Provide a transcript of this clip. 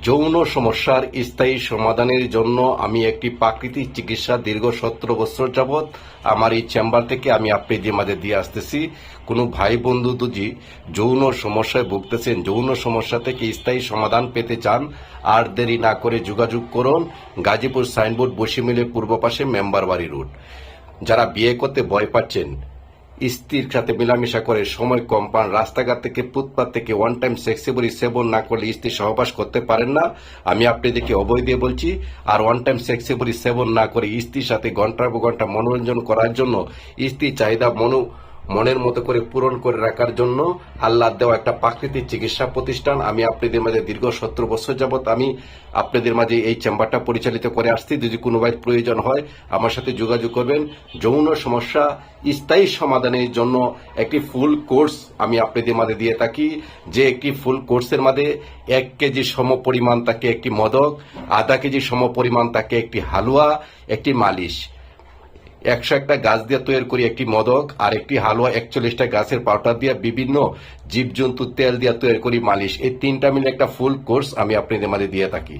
যৌন সমস্যার স্থায়ী সমাধানের জন্য আমি একটি প্রাকৃতিক চিকিৎসা দীর্ঘ 17 বছর যাবৎ আমার এই চেম্বার থেকে আমি আপনাদের মাঝে দিয়ে আসতেছি। কোনো ভাই বন্ধু যদি যৌন সমস্যায় ভুগতেছেন, যৌন সমস্যা থেকে স্থায়ী সমাধান পেতে চান, আর দেরি না করে যোগাযোগ করুন গাজীপুর সাইনবোর্ড বসিমিলে পূর্ব পাশে মেম্বার বাড়ি রোড। যারা বিয়ে করতে ভয় পাচ্ছেন, স্ত্রীর সাথে মেলামেশা করে সময় কম পান, রাস্তাঘাট থেকে ফুটপাত থেকে ওয়ান টাইম সেক্সিবলি সেবন না করলে স্ত্রী সহবাস করতে পারেন না, আমি আপনাদেরকে অভয় দিয়ে বলছি। আর ওয়ান টাইম সেক্সিবলি সেবন না করে স্ত্রীর সাথে ঘন্টার পর ঘন্টা মনোরঞ্জন করার জন্য, স্ত্রীর চাহিদা মনের মতো করে পূরণ করে রাখার জন্য আল্লাহ দেওয়া একটা প্রাকৃতিক চিকিৎসা প্রতিষ্ঠান। আমি আপনাদের মাঝে দীর্ঘ 17 বছর যাবৎ আমি আপনাদের মাঝে এই চেম্বারটা পরিচালিত করে আসছি। যদি কোনো ভাই প্রয়োজন হয় আমার সাথে যোগাযোগ করবেন। যৌন সমস্যা স্থায়ী সমাধানের জন্য একটি ফুল কোর্স আমি আপনাদের মাঝে দিয়ে থাকি, যে একটি ফুল কোর্সের মাঝে 1 কেজি সম পরিমাণ থাকে একটি মদক, আধা কেজি সম পরিমাণ থাকে একটি হালুয়া, একটি মালিশ। 101টা গাছ দিয়ে তৈরি করি একটি মদক, আর একটি হালুয়া 41টা গাছের পাউডার দিয়ে বিভিন্ন জীবজন্তুর তেল দিয়ে তৈরি করি মালিশ। এই 3টা মিলে একটা ফুল কোর্স আমি আপনাদের মাঝে দিয়ে থাকি।